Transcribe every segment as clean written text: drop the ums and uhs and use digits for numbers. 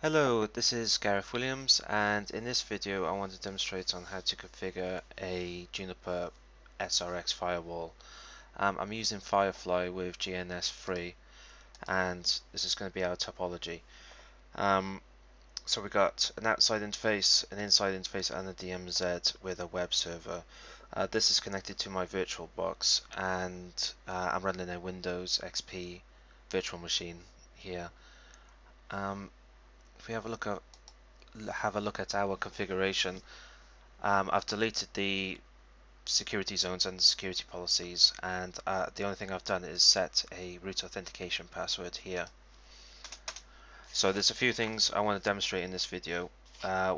Hello, this is Gareth Williams, and in this video I want to demonstrate on how to configure a Juniper SRX firewall. I'm using Flyfly with GNS3, and this is going to be our topology. So we've got an outside interface, an inside interface, and a DMZ with a web server. This is connected to my VirtualBox, and I'm running a Windows XP virtual machine here. If we have a look at our configuration, I've deleted the security zones and the security policies, and the only thing I've done is set a root authentication password here. So there's a few things I want to demonstrate in this video,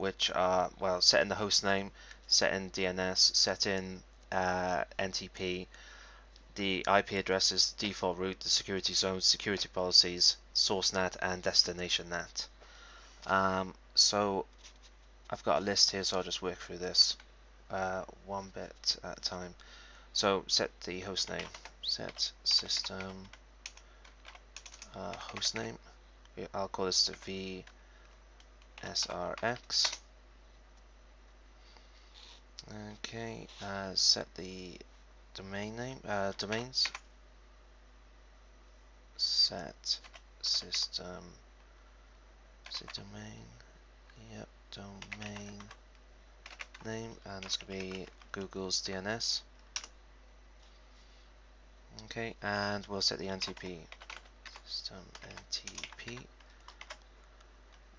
which are, well, setting the host name, setting DNS, setting NTP, the IP addresses, the default route, the security zones, security policies, source NAT, and destination NAT. So I've got a list here, so I'll just work through this one bit at a time. So set the host name, set system host name. I'll call this the SRX. Okay, set the domain name, domains. Set system, domain, yep, domain name, and this could be Google's DNS. Okay, and we'll set the NTP, system NTP.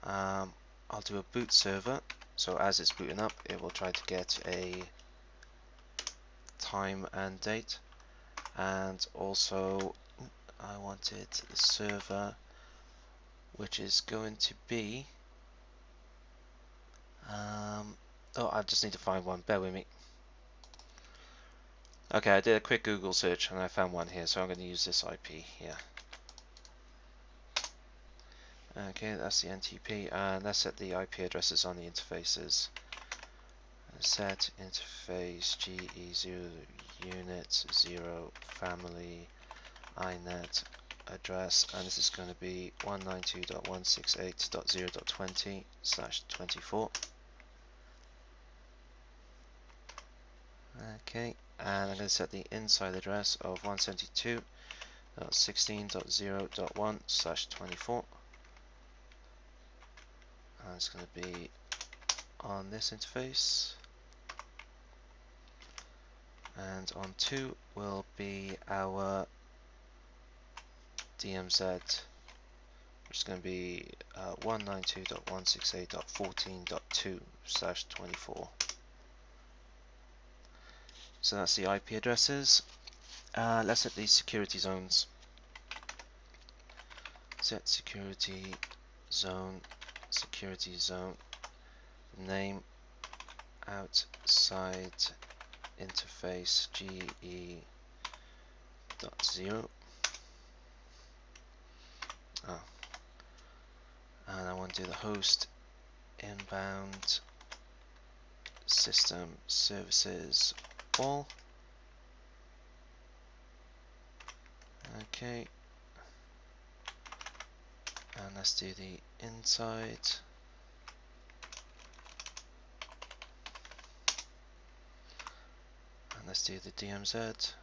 I'll do a boot server, so as it's booting up it will try to get a time and date, and also I wanted the server, which is going to be oh, I just need to find one, bear with me. Okay, I did a quick Google search and I found one here, so I'm going to use this IP here. Okay, that's the NTP, and let's set the IP addresses on the interfaces. Set interface GE0 unit 0 family iNet address, and this is going to be 192.168.0.20/24. Okay, and I'm going to set the inside address of 172.16.0.1/24. And it's going to be on this interface. And on 2 will be our DMZ, which is going to be 192.168.14.2/24. So that's the IP addresses. Let's set these security zones. Set security zone, name, outside interface GE.0. Oh. And I want to do the host inbound system services all. Okay, and let's do the inside. And let's do the DMZ.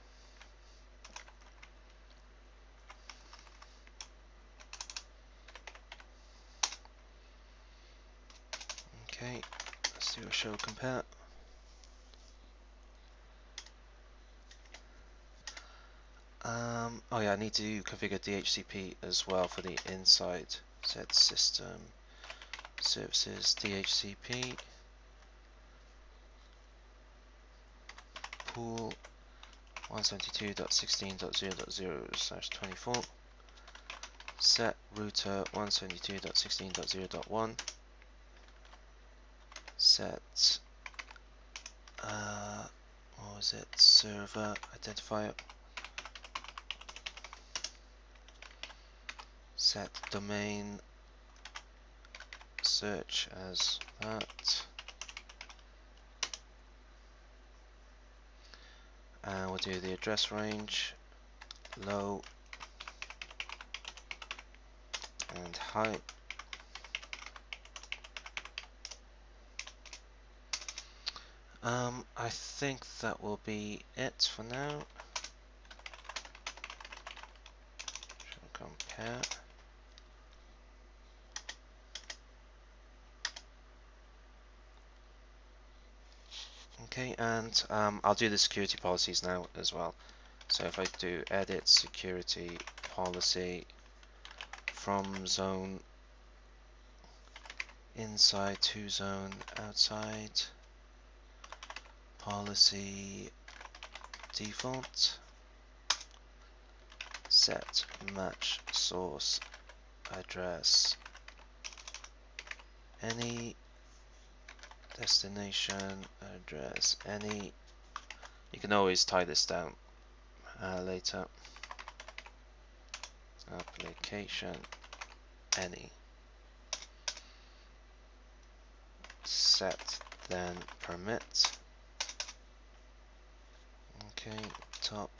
Okay, let's do a show compare. Oh yeah, I need to configure DHCP as well for the inside. Set system services DHCP pool 172.16.0.0/24. Set router 172.16.0.1. Set what was it? Server identifier. Set domain search as that, and we'll do the address range low and high. I think that will be it for now. Compare. Okay, and I'll do the security policies now as well. So if I do edit security policy from zone inside to zone outside, policy default, set match source address any, destination address any. You can always tie this down later. Application any, set then permit. Okay, top,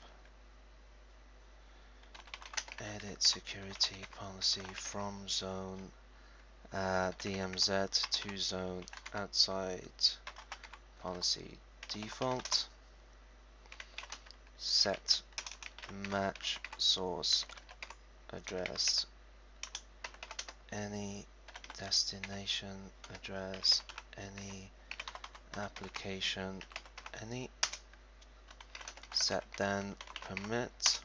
edit security policy from zone DMZ to zone outside, policy default, set match source address any, destination address any, application any, set then permit.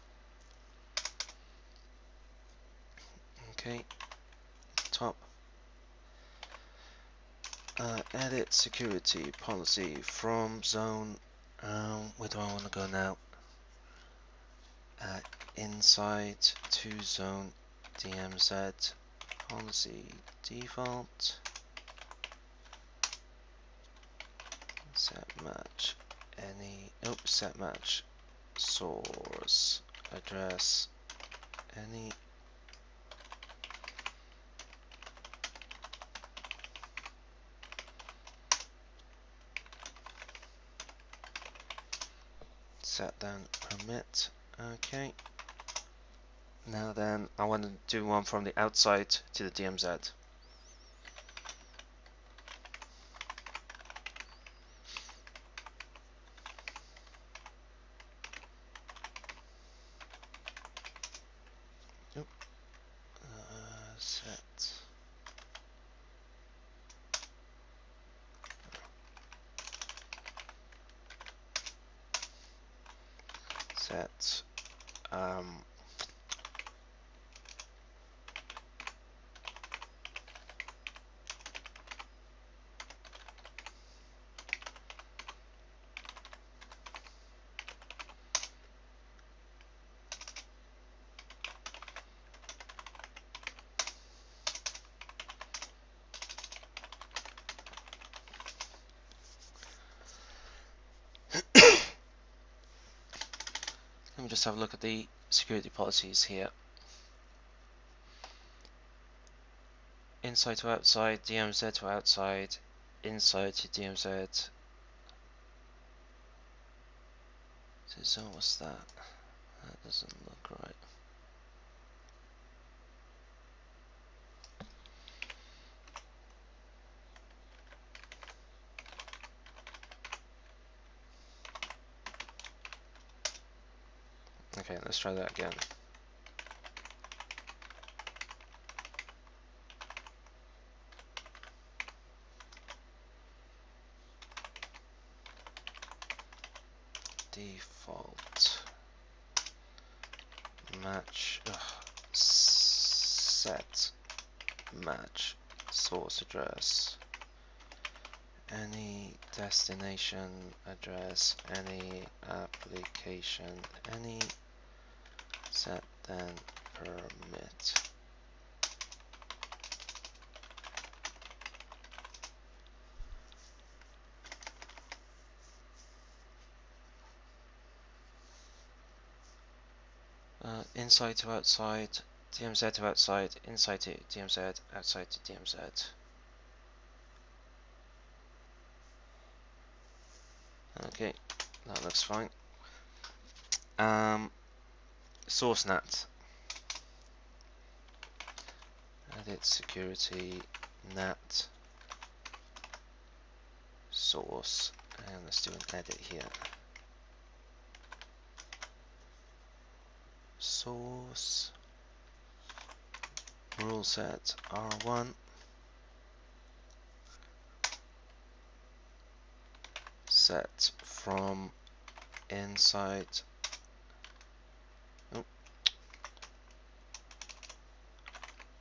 Okay, top, edit security policy from zone, where do I want to go now? Inside to zone DMZ, policy default, set match any, set match source address any, set then permit. Okay, now then I want to do one from the outside to the DMZ. Set let me just have a look at the security policies here. Inside to outside, DMZ to outside, inside to DMZ. So what's that? That doesn't look right. Okay, let's try that again. Default match set match source address any, destination address any, application any, set then permit. Inside to outside, DMZ to outside, inside to DMZ, outside to DMZ. Okay, that looks fine. Source NAT. Edit security NAT source And let's do an edit here. Source rule set R1 set from inside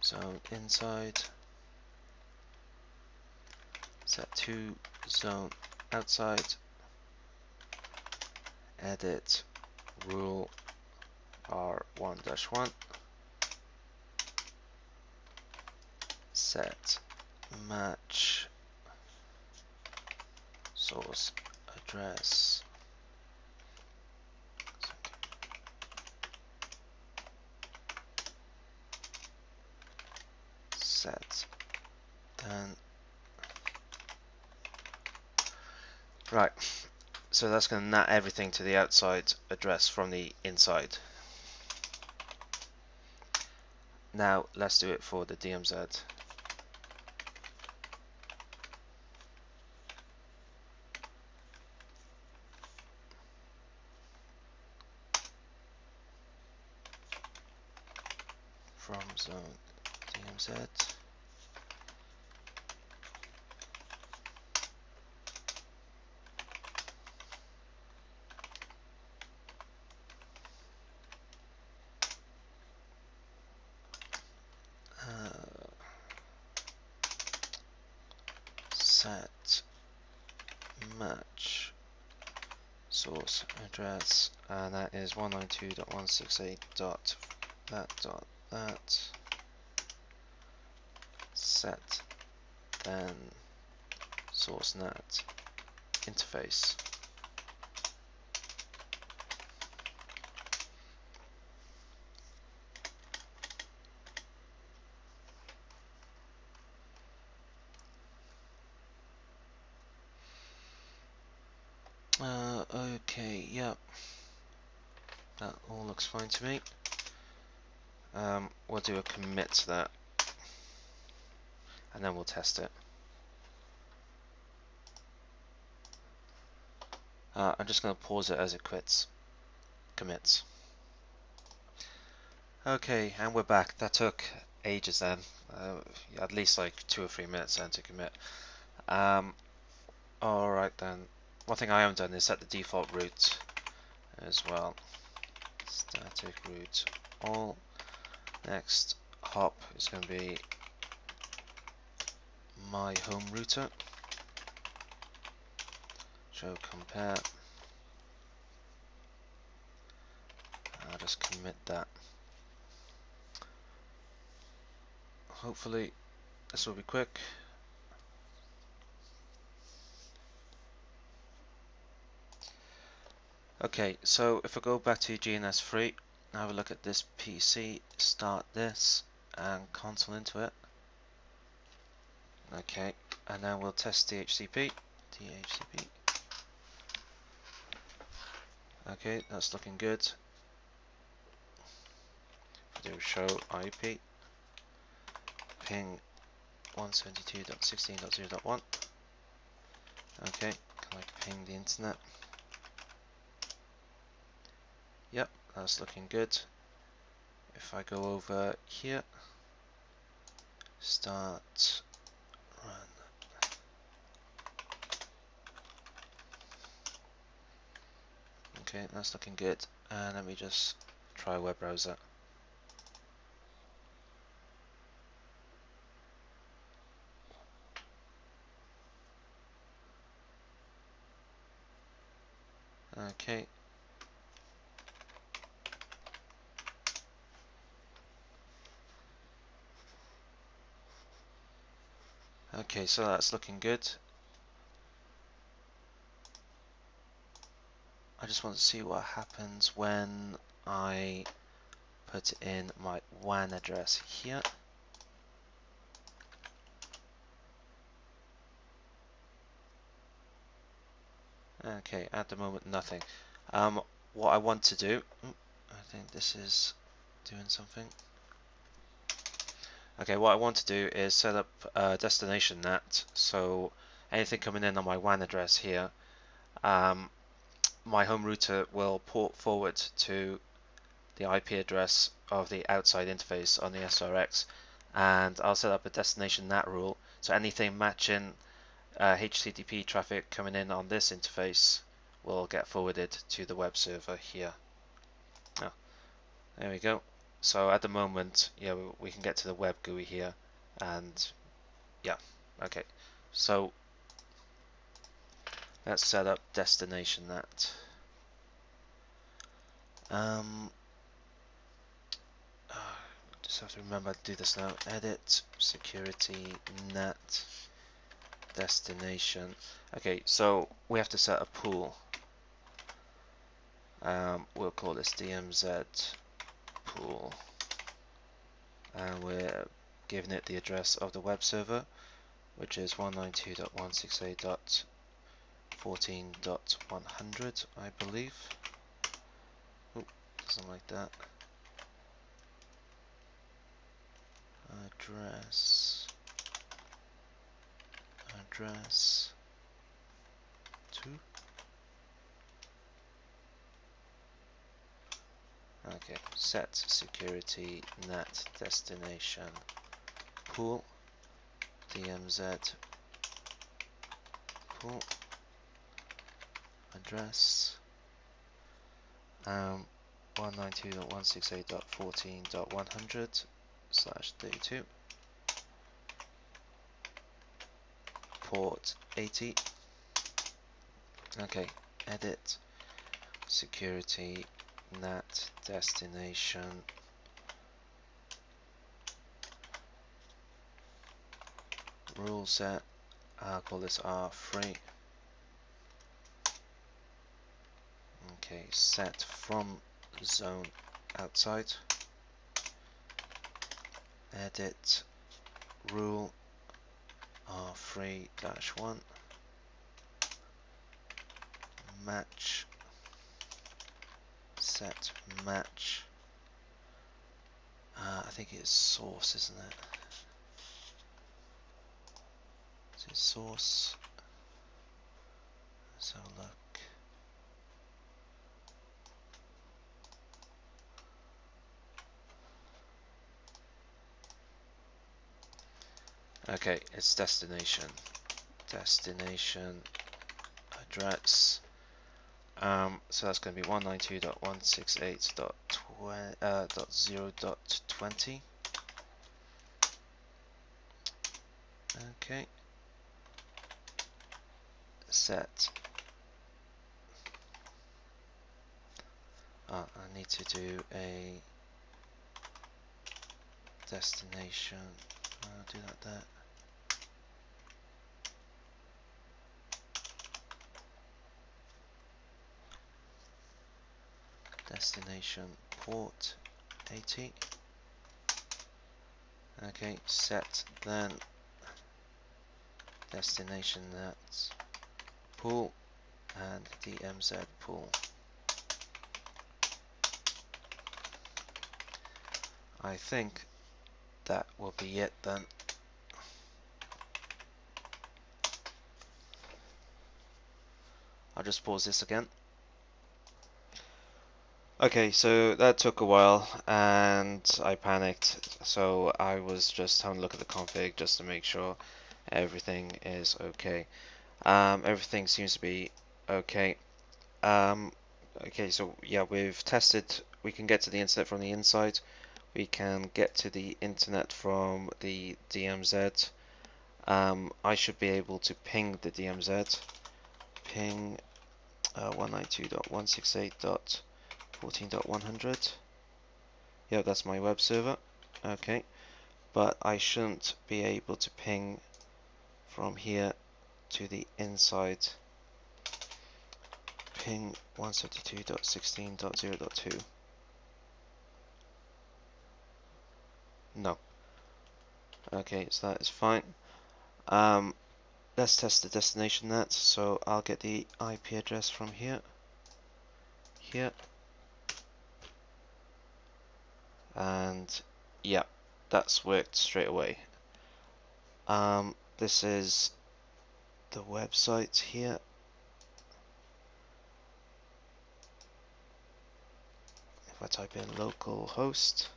zone inside, set to zone outside, edit rule R1-1, set match source address set then. Right, so that's going to NAT everything to the outside address from the inside. Now let's do it for the DMZ. From zone DMZ. Set match source address, and that is 192.168.that. Set then source NAT interface. Okay, yep, that all looks fine to me. We'll do a commit to that, and then we'll test it. I'm just going to pause it as it commits. Okay, and we're back. That took ages then, at least like 2 or 3 minutes then to commit. Alright then, one thing I haven't done is set the default route as well. Static route all. Next hop is going to be my home router. Show compare. I'll just commit that. Hopefully this will be quick. Okay, so if I go back to GNS3, have a look at this PC, start this and console into it. Okay, and then we'll test DHCP. Okay, that's looking good. Do show IP, ping 172.16.0.1. Okay, can I ping the internet? Yep, that's looking good. If I go over here, start run. Okay, that's looking good. And let me just try a web browser. Okay. Okay, so that's looking good. I just want to see what happens when I put in my WAN address here. Okay, at the moment nothing. What I want to do, I think this is doing something. Okay, what I want to do is set up a destination NAT, so anything coming in on my WAN address here my home router will port forward to the IP address of the outside interface on the SRX, and I'll set up a destination NAT rule, so anything matching HTTP traffic coming in on this interface will get forwarded to the web server here. Oh, there we go. So at the moment, yeah, we can get to the web GUI here, and yeah, okay. So let's set up destination NAT. Just have to remember to do this now. Edit security NAT destination. Okay, so we have to set a pool. We'll call this DMZ pool, and we're giving it the address of the web server, which is 192.168.14.100, I believe. Oop, doesn't like that. Address 2. Okay, set security NAT destination pool DMZ pool address 192.168.14.100/32 port 80. Okay, edit security NAT destination rule set. I'll call this R3. Okay, set from zone outside. Edit rule R3-1 match set match. I think it's source, isn't it? Is it source? Let's have a look. Okay, it's destination. Destination address. So that's going to be 192.168.0.20. Okay. Set. I need to do a destination. I'll do that there. Destination port 80. Okay, set then destination NAT pool and DMZ pool. I think that will be it then. I'll just pause this again. Okay, so that took a while and I panicked, so I was just having a look at the config just to make sure everything is okay. Everything seems to be okay. Okay, so yeah, we've tested, we can get to the internet from the inside, we can get to the internet from the DMZ. I should be able to ping the DMZ, ping 192.168.14.100. Yeah, that's my web server. Okay, but I shouldn't be able to ping from here to the inside. Ping 172.16.0.2. No. Okay, so that is fine. Let's test the destination NAT. So I'll get the IP address from here, and yeah, that's worked straight away. This is the website here. if I type in localhost.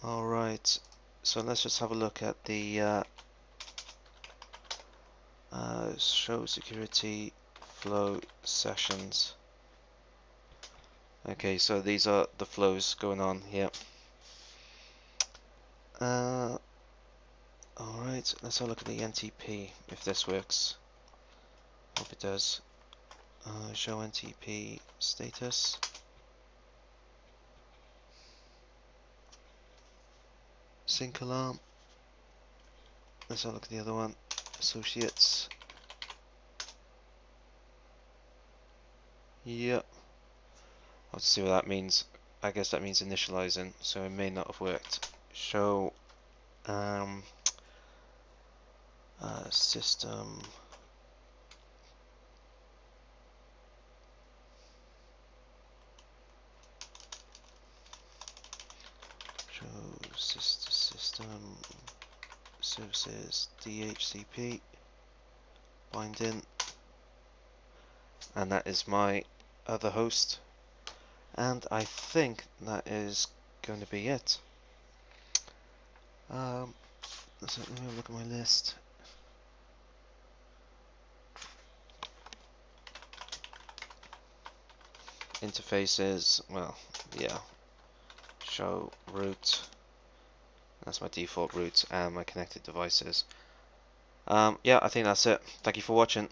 Alright, so let's just have a look at the show security flow sessions. Okay, so these are the flows going on here. Alright, let's have a look at the NTP, if this works. Hope it does. Show NTP status. Sync alarm. Let's have a look at the other one. Associates. Yep. I'll see what that means. I guess that means initializing, so it may not have worked. Show system. Show system services DHCP binding, and that is my other host, and I think that is going to be it. Let's let me look at my list. Interfaces, well, yeah. Show root. That's my default route and my connected devices. Yeah, I think that's it. Thank you for watching.